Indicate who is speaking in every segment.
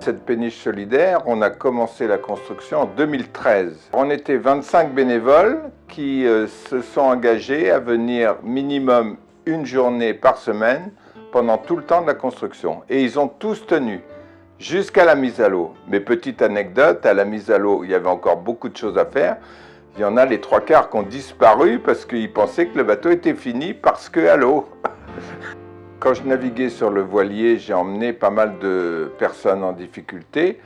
Speaker 1: cette péniche solidaire, on a commencé la construction en 2013. On était 25 bénévoles qui se sont engagés à venir minimum une journée par semaine pendant tout le temps de la construction. Et ils ont tous tenu jusqu'à la mise à l'eau. Mais petite anecdote, à la mise à l'eau, il y avait encore beaucoup de choses à faire. Il y en a les 3/4 qui ont disparu parce qu'ils pensaient que le bateau était fini parce qu'à l'eau. Quand je naviguais sur le voilier, j'ai emmené pas mal de personnes en difficulté.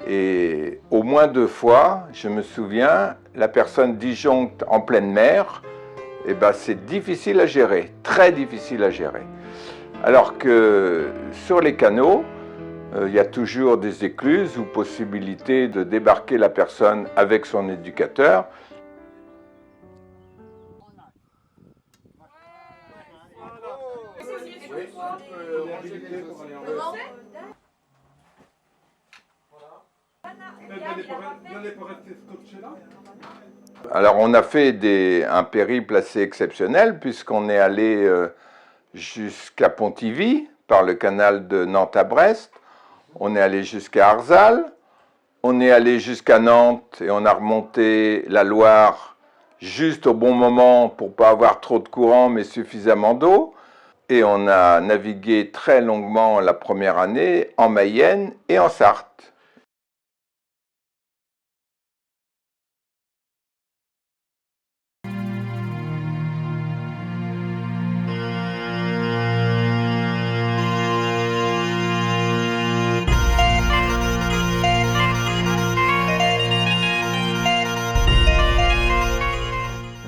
Speaker 1: Et au moins 2 fois, je me souviens, la personne disjoncte en pleine mer, eh ben, c'est difficile à gérer, très difficile à gérer. Alors que sur les canaux, il y a toujours des écluses ou possibilité de débarquer la personne avec son éducateur. Alors on a fait un périple assez exceptionnel puisqu'on est allé jusqu'à Pontivy par le canal de Nantes à Brest, on est allé jusqu'à Arzal, on est allé jusqu'à Nantes et on a remonté la Loire juste au bon moment pour pas avoir trop de courant mais suffisamment d'eau. Et on a navigué très longuement la première année en Mayenne et en Sarthe.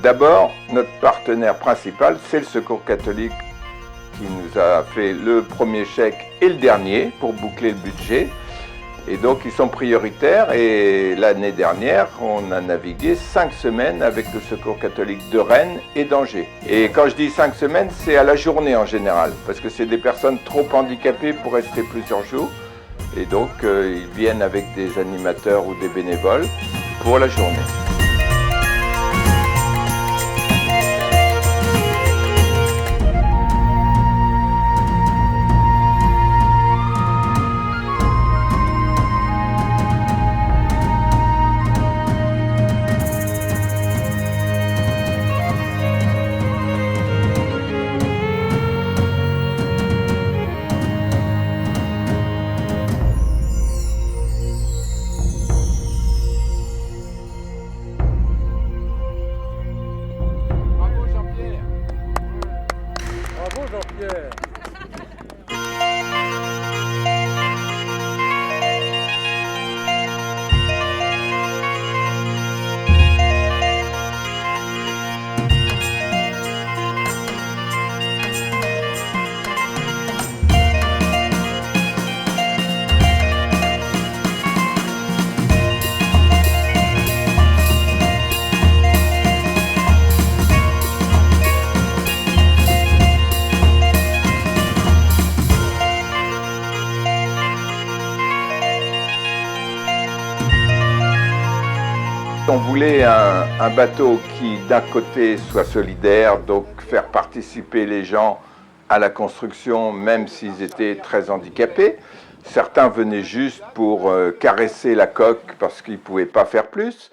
Speaker 1: D'abord, notre partenaire principal, c'est le Secours catholique qui nous a fait le premier chèque et le dernier pour boucler le budget. Et donc, ils sont prioritaires. Et l'année dernière, on a navigué 5 semaines avec le Secours catholique de Rennes et d'Angers. Et quand je dis 5 semaines, c'est à la journée en général, parce que c'est des personnes trop handicapées pour rester plusieurs jours. Et donc, ils viennent avec des animateurs ou des bénévoles pour la journée.
Speaker 2: Bravo Jean-Pierre.
Speaker 1: On voulait un bateau qui, d'un côté, soit solidaire, donc faire participer les gens à la construction, même s'ils étaient très handicapés. Certains venaient juste pour caresser la coque parce qu'ils ne pouvaient pas faire plus.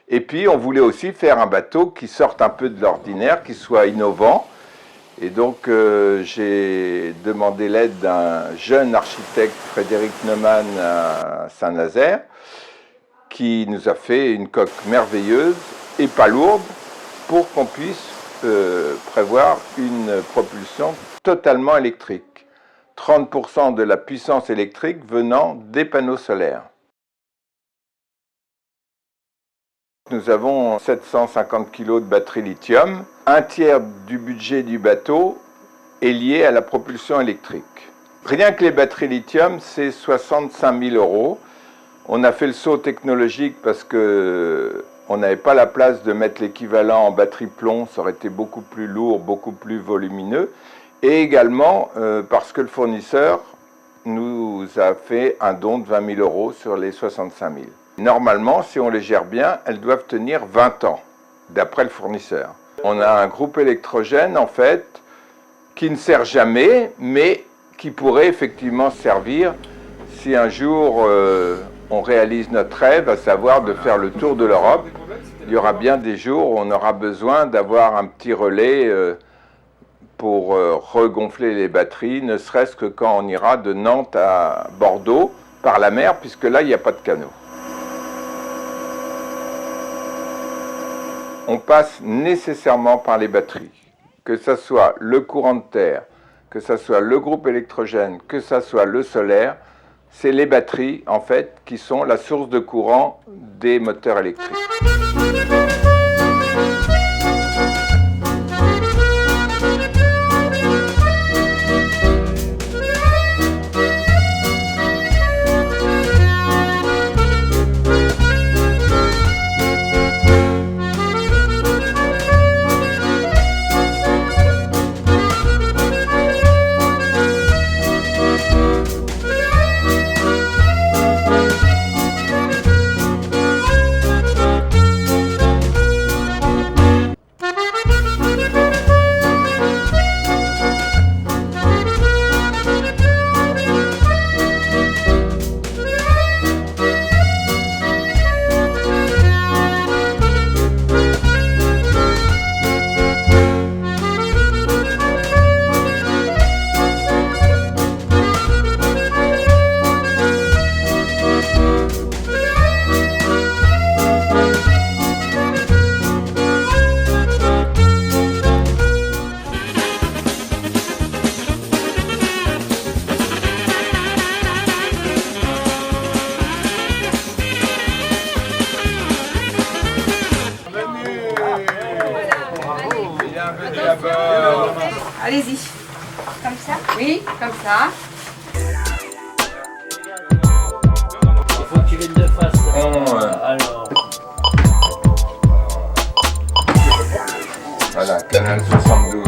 Speaker 1: Et puis, on voulait aussi faire un bateau qui sorte un peu de l'ordinaire, qui soit innovant. Et donc, j'ai demandé l'aide d'un jeune architecte, Frédéric Neumann, à Saint-Nazaire, qui nous a fait une coque merveilleuse et pas lourde pour qu'on puisse prévoir une propulsion totalement électrique. 30% de la puissance électrique venant des panneaux solaires. Nous avons 750 kg de batterie lithium. Un tiers du budget du bateau est lié à la propulsion électrique. Rien que les batteries lithium, c'est 65 000 €. On a fait le saut technologique parce qu'on n'avait pas la place de mettre l'équivalent en batterie plomb, ça aurait été beaucoup plus lourd, beaucoup plus volumineux. Et également parce que le fournisseur nous a fait un don de 20 000 € sur les 65 000. Normalement, si on les gère bien, elles doivent tenir 20 ans, d'après le fournisseur. On a un groupe électrogène, en fait, qui ne sert jamais, mais qui pourrait effectivement servir si un jour on réalise notre rêve, à savoir de faire le tour de l'Europe, il y aura bien des jours où on aura besoin d'avoir un petit relais pour regonfler les batteries, ne serait-ce que quand on ira de Nantes à Bordeaux par la mer, puisque là, il n'y a pas de canot. On passe nécessairement par les batteries, que ce soit le courant de terre, que ce soit le groupe électrogène, que ce soit le solaire, c'est les batteries, en fait, qui sont la source de courant des moteurs électriques.
Speaker 2: Allez-y. Comme ça? Oui, comme ça.
Speaker 3: Il faut que tu viennes de face. Alors.
Speaker 1: Voilà, canal 72.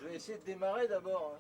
Speaker 3: Je vais essayer de démarrer d'abord.